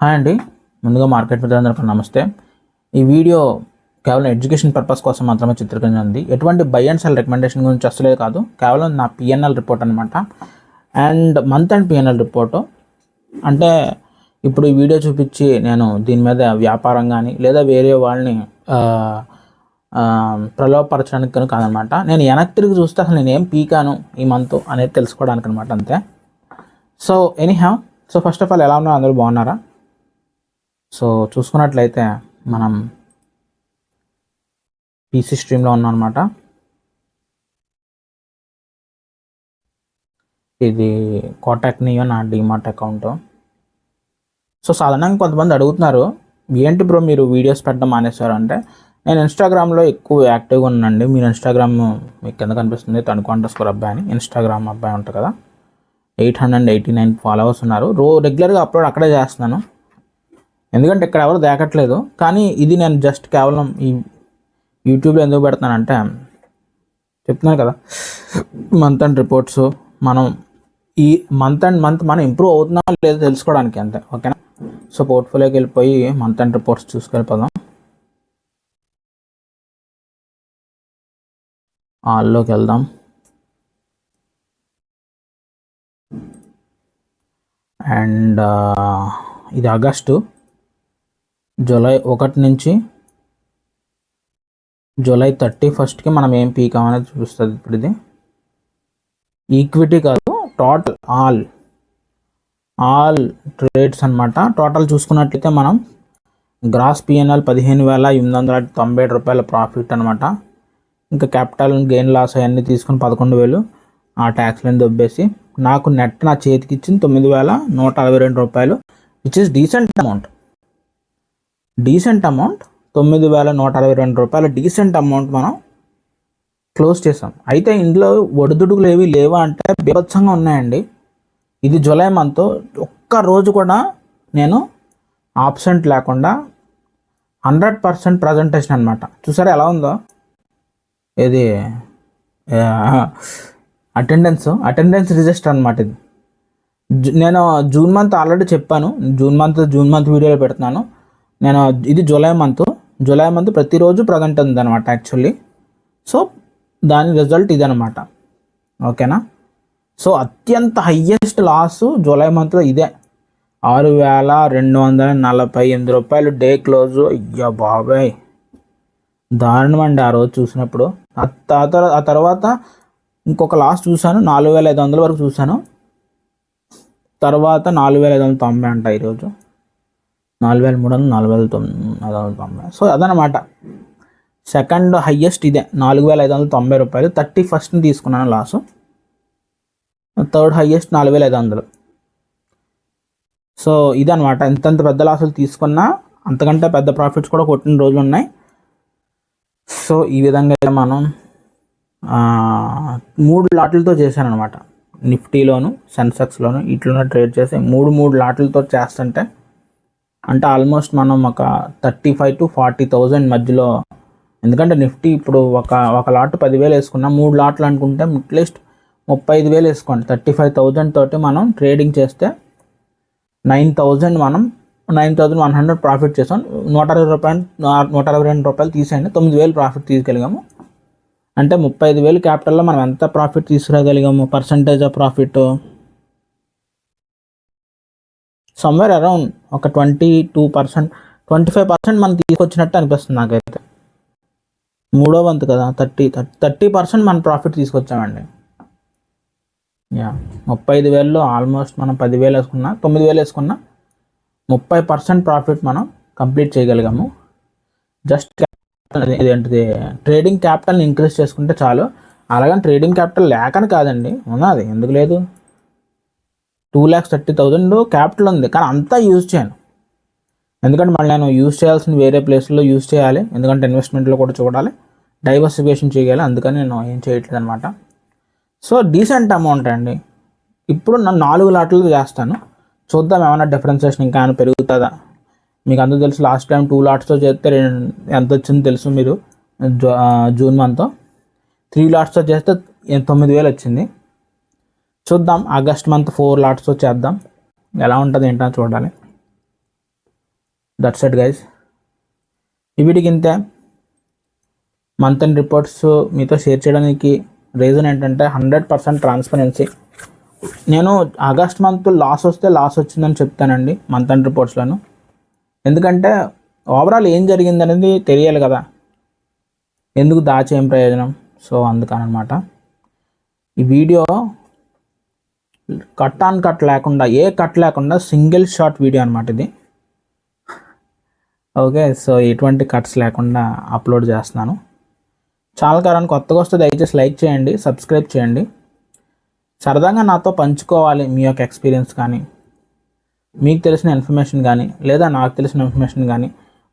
Hi అండి. ముందుగా market మిత్రులందరికీ నమస్తే. ఈ వీడియో కేవలం ఎడ్యుకేషన్ పర్పస్ కోసం మాత్రమే చిత్రీకరించింది. ఎటువంటి బై అండ్ సెల్ రికమెండేషన్ గురించి అసలే కాదు, కేవలం నా పిఎన్ఎల్ రిపోర్ట్ అనమాట. And month and PNL report అంటే ఇప్పుడు ఈ వీడియో చూపించి నేను దీని మీద వ్యాపారం కానీ లేదా వేరే వాళ్ళని ప్రలోభపరచడానికి కానీ కాదనమాట. నేను వెనక్కి తిరిగి చూస్తే అసలు నేను ఏం పీకాను ఈ మంత్ అనేది తెలుసుకోవడానికి అనమాట, అంతే. So anyhow, so first of all ఎలా ఉన్నారు, అందరూ బాగున్నారా? సో చూసుకున్నట్లయితే మనం పీసీ స్ట్రీమ్లో ఉన్నాం అనమాట. ఇది కోటాక్ నియో నా డిమార్ట్ అకౌంట్. సో సాధారణంగా కొంతమంది అడుగుతున్నారు, ఏంటి బ్రో మీరు వీడియోస్ పెట్టడం మానేశారు అంటే, నేను ఇన్స్టాగ్రామ్లో ఎక్కువ యాక్టివ్గా ఉన్నానండి. మీరు ఇన్స్టాగ్రామ్ మీకు కింద కనిపిస్తుంది తణుకు__ అబ్బాయి అని ఇన్స్టాగ్రామ్ అబ్బాయి ఉంటుంది కదా, 889 ఫాలోవర్స్ ఉన్నారు. రెగ్యులర్గా అప్లోడ్ అక్కడే చేస్తున్నాను, ఎందుకంటే ఇక్కడ ఎవరు దేకట్లేదు. కానీ ఇది నేను జస్ట్ కేవలం ఈ యూట్యూబ్లో ఎందుకు పెడతానంటే, చెప్తున్నాను కదా, మంత్ అండ్ రిపోర్ట్స్ మనం ఈ మంత్ మనం ఇంప్రూవ్ అవుతున్నామో లేదో తెలుసుకోవడానికి, అంతే. ఓకేనా? సో పోర్ట్ఫోలియోకి వెళ్ళిపోయి మంత్ అండ్ రిపోర్ట్స్ చూసుకెళ్ళిపోదాం. ఆల్లోకి వెళ్దాం. అండ్ ఇది ఆగస్టు, జూలై 1 నుంచి జూలై 31కి మనం ఏం పీకామనేది చూపిస్తుంది. ఇప్పుడు ఇది ఈక్విటీ కాదు, టోటల్ ఆల్ ట్రేడ్స్ అనమాట. టోటల్ చూసుకున్నట్లయితే మనం గ్రాస్ పిఎన్ఎల్ 15,897 రూపాయల ప్రాఫిట్ అనమాట. ఇంకా క్యాపిటల్ గెయిన్ లాస్ అవన్నీ తీసుకుని 11,000 ఆ ట్యాక్స్లను దొబ్బేసి నాకు నెట్ నా చేతికి ఇచ్చింది 9,162 రూపాయలు, విచ్ ఇస్ డీసెంట్ అమౌంట్. 9,162 రూపాయల డీసెంట్ అమౌంట్ మనం క్లోజ్ చేసాం. అయితే ఇందులో ఒడిదుడుకులు ఏవి లేవా అంటే బీభత్సంగా ఉన్నాయండి. ఇది జూలై మంత్, ఒక్క రోజు కూడా నేను ఆబ్సెంట్ లేకుండా 100% ప్రజెంటేషన్ అనమాట. చూసారా ఎలా ఉందో? ఇది అటెండెన్స్ రిజిస్టర్ అనమాట. ఇది నేను జూన్ మంత్ ఆల్రెడీ చెప్పాను, జూన్ మంత్ వీడియోలో పెడుతున్నాను నేను. ఇది జూలై మంత్ ప్రతిరోజు ప్రజెంట్ ఉంది అనమాట యాక్చువల్లీ. సో దాని రిజల్ట్ ఇదనమాట. ఓకేనా? సో అత్యంత హయ్యెస్ట్ లాస్ జూలై మంత్లో ఇదే, 6,248 రూపాయలు డే క్లోజు. అయ్యా బాబాయ్, దారుణం అండి ఆ రోజు చూసినప్పుడు. ఆ తర్వాత ఇంకొక లాస్ చూశాను, 4,500 వరకు చూశాను. తర్వాత 4,590 అంట ఈరోజు, 4,300, 4,590. సో అదనమాట సెకండ్ హయ్యెస్ట్ ఇదే, 4,590 రూపాయలు. 31st తీసుకున్నాను లాసు. Third highest 4,500. సో ఇదనమాట. ఇంతంత పెద్ద లాసులు తీసుకున్నా అంతకంటే పెద్ద ప్రాఫిట్స్ కూడా కొట్టిన రోజులు ఉన్నాయి. సో ఈ విధంగా మనం 3 లాట్లతో చేశాను అనమాట. నిఫ్టీలోను సెన్సెక్స్లోను ఇట్లోనే ట్రేడ్ చేసి 3 లాట్లతో చేస్తుంటే, అంటే ఆల్మోస్ట్ మనం ఒక 35,000 to 40,000 మధ్యలో. ఎందుకంటే నిఫ్టీ ఇప్పుడు ఒక లాట్ 10,000 వేసుకున్నాం, 3 లాట్లు అనుకుంటే అట్లీస్ట్ 35,000 వేసుకోండి. 35,000 తోటి మనం ట్రేడింగ్ చేస్తే 9,100 ప్రాఫిట్ చేసాం. 162 రూపాయలు తీసేయండి, 9,000 ప్రాఫిట్ తీసుకెళ్ళగాము. అంటే 35,000 క్యాపిటల్లో మనం ఎంత ప్రాఫిట్ తీసుకురాగలిగాము? Percentage of profit somewhere around ఒక 22%, 25% మనం తీసుకొచ్చినట్టు అనిపిస్తుంది నాకైతే. 3వ వంతు కదా, 30% మనం ప్రాఫిట్ తీసుకొచ్చామండి. 35,000లో ఆల్మోస్ట్ మనం 10,000 వేసుకున్నా, 9,000 వేసుకున్నా 30% ప్రాఫిట్ మనం కంప్లీట్ చేయగలిగాము. జస్ట్ ఏంటిది, ట్రేడింగ్ క్యాపిటల్ని ఇంక్రీజ్ చేసుకుంటే చాలు. అలాగని ట్రేడింగ్ క్యాపిటల్ లేకని కాదండి, ఉన్నది, ఎందుకు లేదు. 2,30,000 క్యాపిటల్ ఉంది, కానీ అంతా యూజ్ చేయను. ఎందుకంటే మళ్ళీ నేను యూజ్ చేయాల్సిన వేరే ప్లేస్లో యూజ్ చేయాలి, ఎందుకంటే ఇన్వెస్ట్మెంట్లో కూడా చూడాలి, డైవర్సిఫికేషన్ చేయాలి. అందుకని నేను ఏం చేయట్లేదు అనమాట. సో డీసెంట్ అమౌంట్ అండి. ఇప్పుడు నేను 4 లాట్లతో చేస్తాను, చూద్దాం ఏమైనా డిఫరెన్సేషన్ ఇంకా ఏమైనా పెరుగుతుందా. మీకు అందరూ తెలుసు, లాస్ట్ టైం 2 లాట్స్తో చేస్తే ఎంత వచ్చిందో తెలుసు మీరు. జూన్ మంత్ 3 లాట్స్తో చేస్తే 9,000 వచ్చింది. చూద్దాం ఆగస్ట్ మంత్ 4 లాట్స్తో చేద్దాం, ఎలా ఉంటుంది ఏంటో చూడాలి. That's it guys. ఈ వీడియోకి ఇంతే. మంత్ ఎండ్ రిపోర్ట్స్ మీతో షేర్ చేయడానికి రీజన్ ఏంటంటే 100% ట్రాన్స్పరెన్సీ. నేను ఆగస్ట్ మంత్ లాస్ వస్తే లాస్ వచ్చిందని చెప్తానండి మంత్ ఎండ్ రిపోర్ట్స్లోను. ఎందుకంటే ఓవరాల్ ఏం జరిగింది అనేది తెలియాలి కదా, ఎందుకు దాచి ఏం ప్రయోజనం. సో అందుకనమాట ఈ వీడియో కట్ ఆన్ కట్ లేకుండా, ఏ కట్ లేకుండా సింగిల్ షాట్ వీడియో అనమాట ఇది. ఓకే, సో ఎటువంటి కట్స్ లేకుండా అప్లోడ్ చేస్తున్నాను. ఛానల్ కారణం కొత్తగా వస్తే దయచేసి లైక్ చేయండి, సబ్స్క్రైబ్ చేయండి. సరదాగా నాతో పంచుకోవాలి మీ యొక్క ఎక్స్పీరియన్స్ కానీ, మీకు తెలిసిన ఇన్ఫర్మేషన్ కానీ, లేదా నాకు తెలిసిన ఇన్ఫర్మేషన్ కానీ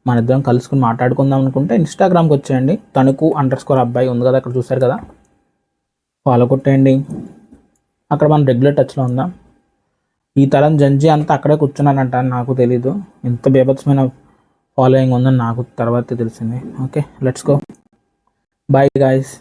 మన ఇద్దరం కలుసుకుని మాట్లాడుకుందాం అనుకుంటే ఇన్స్టాగ్రామ్కి వచ్చేయండి. తణుకు_అబ్బాయి ఉంది కదా, అక్కడ చూశారు కదా, ఫాలో కొట్టేయండి. అక్కడ మనం రెగ్యులర్ టచ్లో ఉందాం. ఈ తరం జంజీ అంతా అక్కడే కూర్చున్నానంట, నాకు తెలీదు. ఇంత బీభత్సమైన ఫాలోయింగ్ ఉందని నాకు తర్వాత తెలిసింది. Okay, let's go. Bye guys.